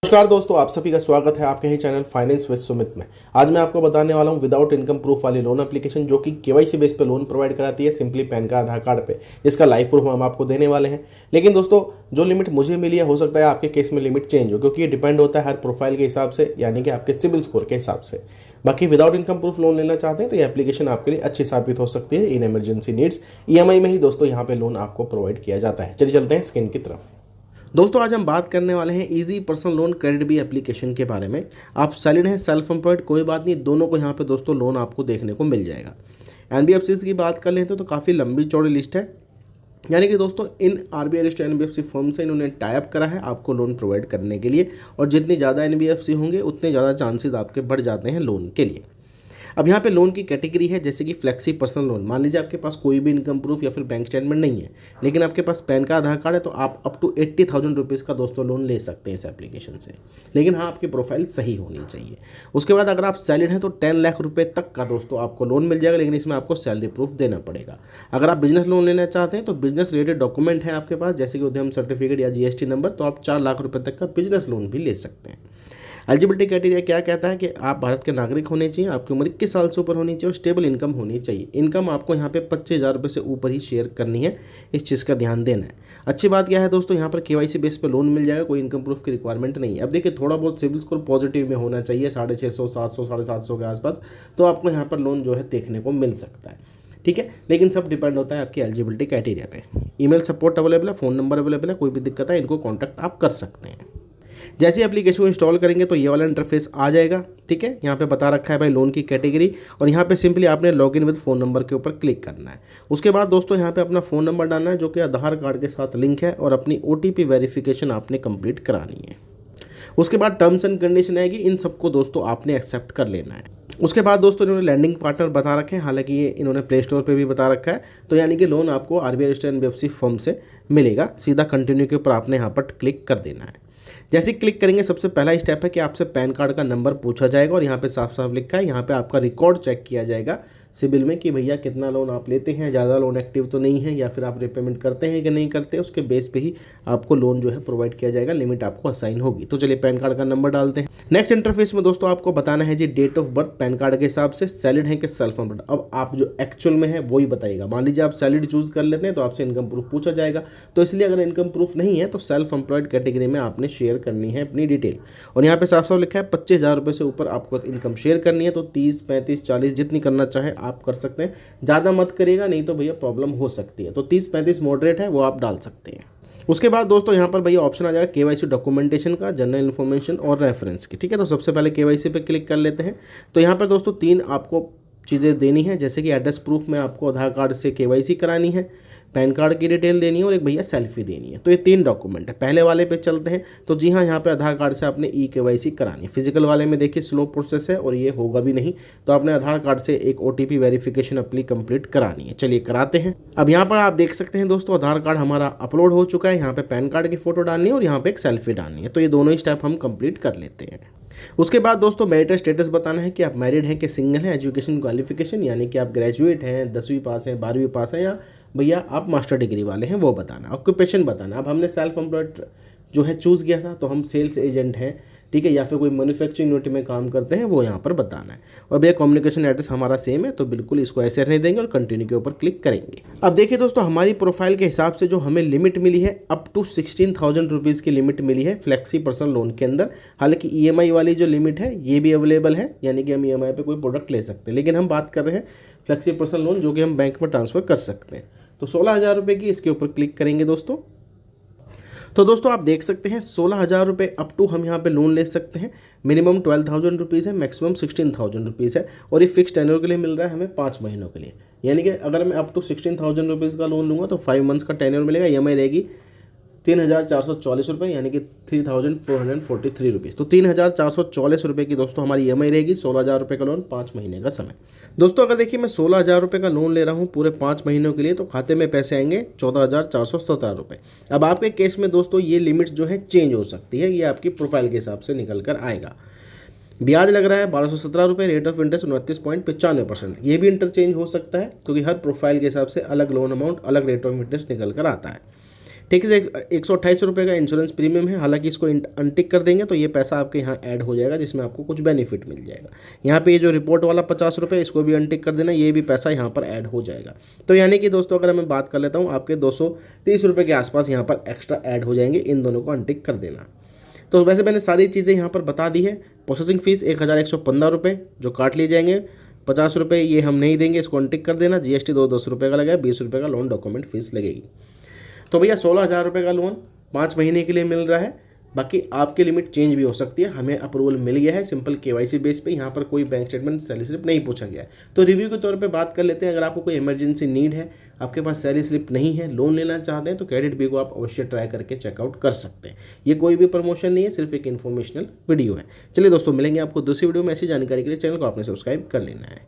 नमस्कार दोस्तों, आप सभी का स्वागत है आपके ही चैनल फाइनेंस विद सुमित में। आज मैं आपको बताने वाला हूं विदाउट इनकम प्रूफ वाली लोन एप्लीकेशन जो कि केवाईसी बेस पे लोन प्रोवाइड कराती है सिंपली पैन का आधार कार्ड पे, जिसका लाइव प्रूफ हम आपको देने वाले हैं। लेकिन दोस्तों, जो लिमिट मुझे मिली है हो सकता है आपके केस में लिमिट चेंज हो, क्योंकि ये डिपेंड होता है हर प्रोफाइल के हिसाब से, यानी कि आपके सिबिल स्कोर के हिसाब से। बाकी विदाउट इनकम प्रूफ लोन लेना चाहते हैं तो ये एप्लीकेशन आपके लिए अच्छी साबित हो सकती है इन इमरजेंसी नीड्स। ईएमआई में ही दोस्तों यहाँ पे लोन आपको प्रोवाइड किया जाता है। चलिए चलते हैं स्क्रीन की तरफ। दोस्तों, आज हम बात करने वाले हैं easy personal loan KreditBee application के बारे में। आप सैलरीड हैं, सेल्फ एम्प्लॉयड, कोई बात नहीं, दोनों को यहाँ पे दोस्तों लोन आपको देखने को मिल जाएगा। एनबीएफसीज की बात कर लेते हैं तो काफ़ी लंबी चौड़ी लिस्ट है, यानी कि दोस्तों इन आरबीआई लिस्ट एनबीएफसी फर्म से इन्होंने टाई अप करा है आपको लोन प्रोवाइड करने के लिए, और जितनी ज़्यादा एनबीएफसी होंगे उतने ज़्यादा चांसेस आपके बढ़ जाते हैं लोन के लिए। अब यहाँ पे लोन की कैटेगरी है जैसे कि फ्लेक्सी पर्सनल लोन। मान लीजिए आपके पास कोई भी इनकम प्रूफ या फिर बैंक स्टेटमेंट नहीं है, लेकिन आपके पास पैन का आधार कार्ड है, तो आप अप टू 80,000 रुपीज़ का दोस्तों लोन ले सकते हैं इस एप्लीकेशन से। लेकिन हाँ, आपकी प्रोफाइल सही होनी चाहिए। उसके बाद अगर आप सैलरीड हैं तो 10 लाख रुपये तक का दोस्तों आपको लोन मिल जाएगा, लेकिन इसमें आपको सैलरी प्रूफ देना पड़ेगा। अगर आप बिजनेस लोन लेना चाहते हैं तो बिजनेस रिलेटेड डॉक्यूमेंट है आपके पास जैसे कि उद्यम सर्टिफिकेट या जीएसटी नंबर, तो आप 4 लाख रुपये तक का बिजनेस लोन भी ले सकते हैं। एलिजिबिलिटी क्राइटेरिया क्या कहता है कि आप भारत के नागरिक होने चाहिए, आपकी उम्र 21 साल से ऊपर होनी चाहिए और स्टेबल इनकम होनी चाहिए। इनकम आपको यहाँ पे 25,000 रुपये से ऊपर ही शेयर करनी है, इस चीज़ का ध्यान देना है। अच्छी बात क्या है दोस्तों, यहाँ पर केवाईसी बेस पे लोन मिल जाएगा, कोई इनकम प्रूफ की रिक्वायरमेंट नहीं है। अब देखिए, थोड़ा बहुत सिबिल स्कोर पॉजिटिव में होना चाहिए, 650, 700, 750 के आसपास, तो आपको यहाँ पर लोन जो है देखने को मिल सकता है। ठीक है, लेकिन सब डिपेंड होता है आपकी एलिजिबिलिटी क्राइटेरिया पे। ईमेल सपोर्ट अवेलेबल है, फ़ोन नंबर अवेलेबल है, कोई भी दिक्कत है इनको कॉन्टैक्ट आप कर सकते हैं। जैसे एप्लीकेशन को इंस्टॉल करेंगे तो ये वाला इंटरफेस आ जाएगा। ठीक है, यहाँ पे बता रखा है भाई लोन की कैटेगरी, और यहाँ पे सिंपली आपने लॉगिन विद फ़ोन नंबर के ऊपर क्लिक करना है। उसके बाद दोस्तों यहाँ पे अपना फ़ोन नंबर डालना है जो कि आधार कार्ड के साथ लिंक है, और अपनी ओटीपी वेरिफिकेशन आपने कंप्लीट करानी है। उसके बाद टर्म्स एंड कंडीशन आएगी, इन सबको दोस्तों आपने एक्सेप्ट कर लेना है। उसके बाद दोस्तों इन्होंने लैंडिंग पार्टनर बता रखे हैं, हालांकि ये इन्होंने प्ले स्टोर पे भी बता रखा है, तो यानी कि लोन आपको आरबीआई रजिस्टर्ड एनबीएफसी फर्म से मिलेगा। सीधा कंटिन्यू के ऊपर आपने यहाँ पर क्लिक कर देना है। जैसे क्लिक करेंगे, सबसे पहला स्टेप है कि आपसे पैन कार्ड का नंबर पूछा जाएगा, और यहाँ पे साफ साफ लिखा है, यहाँ पे आपका रिकॉर्ड चेक किया जाएगा सिबिल में कि भैया कितना लोन आप लेते हैं, ज़्यादा लोन एक्टिव तो नहीं है, या फिर आप रिपेमेंट करते हैं कि नहीं करते। उसके बेस पे ही आपको लोन जो है प्रोवाइड किया जाएगा, लिमिट आपको असाइन होगी। तो चलिए पैन कार्ड का नंबर डालते हैं। नेक्स्ट इंटरफेस में दोस्तों आपको बताना है जी date of birth PAN card के हिसाब से, सैलरीड है कि सेल्फ एम्प्लॉयड। अब आप जो एक्चुअल में है वही बताइएगा। मान लीजिए आप सैलरीड चूज कर लेते हैं तो आपसे इनकम प्रूफ पूछा जाएगा, तो इसलिए अगर इनकम प्रूफ नहीं है तो सेल्फ एम्प्लॉयड कैटेगरी में आपने शेयर करनी है अपनी डिटेल। और यहाँ पे साफ साफ लिखा है 25,000 रुपये से ऊपर आपको इनकम शेयर करनी है, तो 30, 35, 40 जितनी करना चाहें आप कर सकते हैं। ज़्यादा मत करिएगा, नहीं तो भैया प्रॉब्लम हो सकती है। तो 30-35 मॉडरेट है, वो आप डाल सकते हैं। उसके बाद दोस्तों यहाँ पर भैया ऑप्शन आ जाएगा केवाईसी डॉक्यूमेंटेशन का, जनरल इन्फॉर्मेशन और रेफरेंस की। ठीक है, तो सबसे पहले केवाईसी पे क्लिक कर लेते हैं। तो यहाँ पर दोस्तों 3 आपको चीज़ें देनी है, जैसे कि एड्रेस प्रूफ में आपको आधार कार्ड से केवाईसी करानी है, पैन कार्ड की डिटेल देनी है, और एक भैया सेल्फी देनी है। तो ये 3 डॉक्यूमेंट है। पहले वाले पे चलते हैं। तो जी हाँ, यहाँ पे आधार कार्ड से आपने ई केवाईसी करानी है। फिजिकल वाले में देखिए स्लो प्रोसेस है और ये होगा भी नहीं, तो आपने आधार कार्ड से एक ओटीपी वेरिफिकेशन अपनी कंप्लीट करानी है। चलिए कराते हैं। अब यहाँ पर आप देख सकते हैं दोस्तों आधार कार्ड हमारा अपलोड हो चुका है। यहाँ पे पैन कार्ड की फोटो डालनी है और यहाँ पे एक सेल्फी डालनी है। तो ये दोनों ही स्टेप हम कंप्लीट कर लेते हैं। उसके बाद दोस्तों मैरिटल स्टेटस बताना है कि आप मैरिड हैं कि सिंगल हैं, एजुकेशन क्वालिफिकेशन यानी कि आप ग्रेजुएट हैं, 10वीं पास हैं, 12वीं पास हैं, या भैया आप मास्टर डिग्री वाले हैं वो बताना। ऑक्यूपेशन बताना। अब हमने सेल्फ एम्प्लॉयड जो है चूज़ किया था, तो हम सेल्स एजेंट हैं, ठीक है, या फिर कोई मैन्युफैक्चरिंग यूनिट में काम करते हैं, वो यहाँ पर बताना है। और भैया कम्युनिकेशन एड्रेस हमारा सेम है, तो बिल्कुल इसको ऐसे रहने देंगे और कंटिन्यू के ऊपर क्लिक करेंगे। अब देखिए दोस्तों, हमारी प्रोफाइल के हिसाब से जो हमें लिमिट मिली है अप टू 16,000 रुपीज़ की लिमिट मिली है फ्लेक्सी पर्सनल लोन के अंदर। हालांकि ईएमआई वाली जो लिमिट है ये भी अवेलेबल है, यानी कि हम ईएमआई पे कोई प्रोडक्ट ले सकते हैं, लेकिन हम बात कर रहे हैं फ्लेक्सी पर्सनल लोन जो कि हम बैंक में ट्रांसफ़र कर सकते हैं। तो 16,000 रुपये की इसके ऊपर क्लिक करेंगे दोस्तों। तो दोस्तों आप देख सकते हैं 16,000 रुपये अप टू हम यहाँ पे लोन ले सकते हैं। मिनिमम 12,000 रुपीज़ है, मैक्सिमम 16,000 रुपीज़ है, और ये फिक्स टेन्योर के लिए मिल रहा है हमें 5 महीनों के लिए। यानी कि अगर मैं अप टू 16,000 रुपीज़ का लोन लूँगा तो 5 मंथ्स का टेन्योर मिलेगा। ईएमआई रहेगी 3,440 रुपये, यानी कि 3,443 रुपीज़। तो 3,440 रुपये की दोस्तों हमारी ईएमआई रहेगी। 16,000 रुपये का लोन, 5 महीने का समय। दोस्तों अगर देखिए मैं 16,000 रुपये का लोन ले रहा हूँ पूरे 5 महीनों के लिए, तो खाते में पैसे आएंगे 14,417 रुपये। अब आपके केस में दोस्तों ये लिमिट जो है चेंज हो सकती है, ये आपकी प्रोफाइल के हिसाब से निकल कर आएगा। ब्याज लग रहा है 1217 रुपये, रेट ऑफ इंटरेस्ट 29.95%। ये भी इंटरचेंज हो सकता है, क्योंकि हर प्रोफाइल के हिसाब से अलग लोन अमाउंट, अलग रेट ऑफ इंटरेस्ट निकल कर आता है। ठीक है। 128 रुपये का इंश्योरेंस प्रीमियम है, हालांकि इसको अनटिक कर देंगे तो ये पैसा आपके यहाँ ऐड हो जाएगा, जिसमें आपको कुछ बेनिफिट मिल जाएगा। यहाँ पे ये जो रिपोर्ट वाला 50 रुपये, इसको भी अनटिक कर देना, ये भी पैसा यहाँ पर ऐड हो जाएगा। तो यानी कि दोस्तों अगर मैं बात कर लेता हूँ, आपके 230 रुपये के आसपास यहाँ पर एक्स्ट्रा ऐड हो जाएंगे, इन दोनों को अनटिक कर देना। तो वैसे मैंने सारी चीज़ें यहाँ पर बता दी है। प्रोसेसिंग फ़ीस 1115 रुपये जो काट लिए जाएंगे, 50 रुपये ये हम नहीं देंगे, इसको अनटिक कर देना। जीएसटी 10 रुपये का लगेगा, 20 रुपये का लोन डॉक्यूमेंट फीस लगेगी। तो भैया 16,000 रुपये का लोन 5 महीने के लिए मिल रहा है। बाकी आपकी लिमिट चेंज भी हो सकती है, हमें अप्रूवल मिल गया है सिंपल केवाईसी बेस पे, यहाँ पर कोई बैंक स्टेटमेंट सैलरी स्लिप नहीं पूछा गया है। तो रिव्यू के तौर पे बात कर लेते हैं। अगर आपको कोई इमरजेंसी नीड है, आपके पास सैलरी स्लिप नहीं है, लोन लेना चाहते हैं, तो क्रेडिट बी को आप अवश्य ट्राई करके चेकआउट कर सकते हैं। ये कोई भी प्रमोशन नहीं है, सिर्फ एक इन्फॉर्मेशनल वीडियो है। चलिए दोस्तों, मिलेंगे आपको दूसरी वीडियो में। ऐसी जानकारी के लिए चैनल को आपने सब्सक्राइब कर लेना है।